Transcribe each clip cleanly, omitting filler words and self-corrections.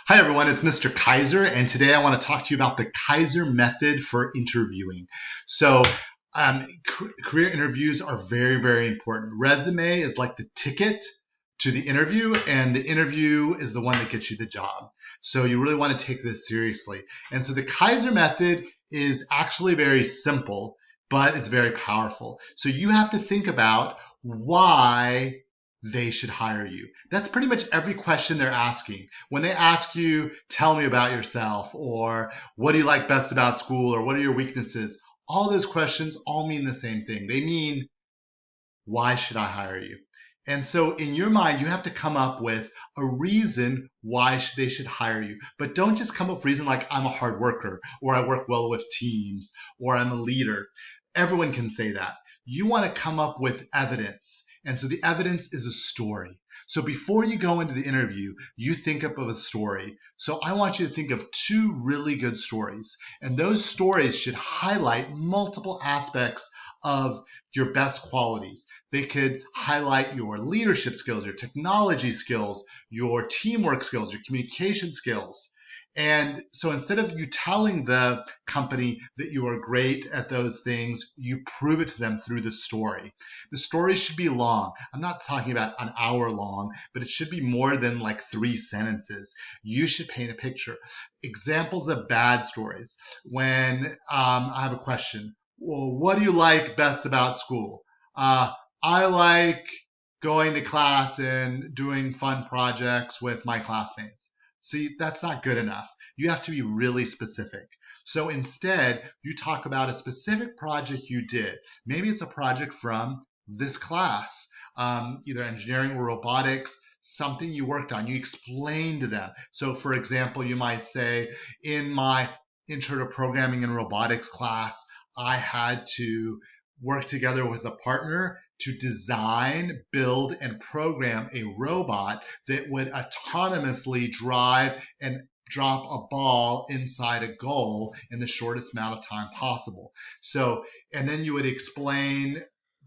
Hi everyone, it's Mr. Kaiser, and today I want to talk to you about the Kaiser method for interviewing. So, career interviews are very, very important. Resume is like the ticket to the interview, and the interview is the one that gets you the job. So, you really want to take this seriously. And so, the Kaiser method is actually very simple, but it's very powerful. So, you have to think about why they should hire you. That's pretty much every question they're asking. When they ask you, tell me about yourself, or what do you like best about school, or what are your weaknesses, all those questions all mean the same thing. They mean, why should I hire you? And so in your mind, you have to come up with a reason why they should hire you. But don't just come up with a reason like I'm a hard worker, or I work well with teams, or I'm a leader. Everyone can say that. You want to come up with evidence. And so the evidence is a story. So before you go into the interview, you think up of a story. So I want you to think of two really good stories. And those stories should highlight multiple aspects of your best qualities. They could highlight your leadership skills, your technology skills, your teamwork skills, your communication skills. And so instead of you telling the company that you are great at those things, you prove it to them through the story. The story should be long. I'm not talking about an hour long, but it should be more than like 3 sentences. You should paint a picture. Examples of bad stories. When I have a question, well, what do you like best about school? I like going to class and doing fun projects with my classmates. See, that's not good enough. You have to be really specific. So instead, you talk about a specific project you did. Maybe it's a project from this class, either engineering or robotics, something you worked on. You explain to them. So, for example, you might say, in my intro to programming and robotics class, I had to work together with a partner to design, build, and program a robot that would autonomously drive and drop a ball inside a goal in the shortest amount of time possible. So, and then you would explain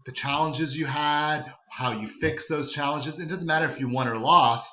the challenges you had, how you fixed those challenges. It doesn't matter if you won or lost.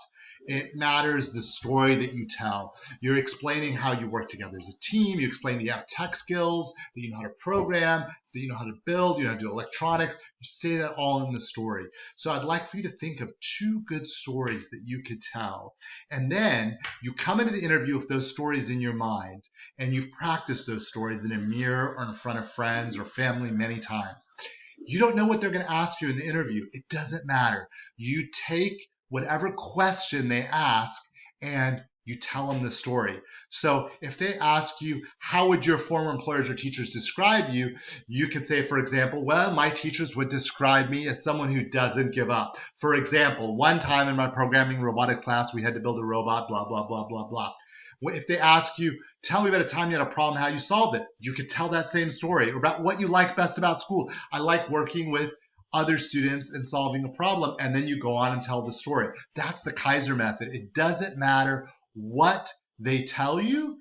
It matters the story that you tell. You're explaining how you work together as a team. You explain that you have tech skills, that you know how to program, that you know how to build, you know how to do electronics. You say that all in the story. So I'd like for you to think of two good stories that you could tell. And then you come into the interview with those stories in your mind, and you've practiced those stories in a mirror or in front of friends or family many times. You don't know what they're going to ask you in the interview. It doesn't matter. You take whatever question they ask and you tell them the story. So if they ask you, how would your former employers or teachers describe you? You could say, for example, well, my teachers would describe me as someone who doesn't give up. For example, one time in my programming robotics class, we had to build a robot, blah, blah, blah, blah, blah. If they ask you, tell me about a time you had a problem, how you solved it, you could tell that same story. Or about what you like best about school. I like working with other students and solving a problem, and then you go on and tell the story. That's the Kaiser method. It doesn't matter what they tell you,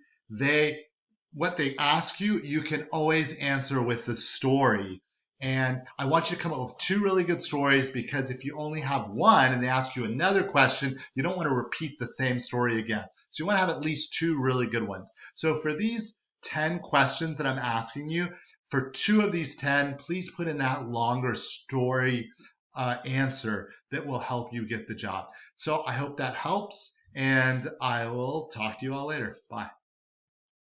what they ask you, you can always answer with the story. And I want you to come up with two really good stories, because if you only have one and they ask you another question, you don't want to repeat the same story again. So you want to have at least two really good ones. So for these 10 questions that I'm asking you, for 2 of these 10, please put in that longer story answer that will help you get the job. So I hope that helps, and I will talk to you all later. Bye.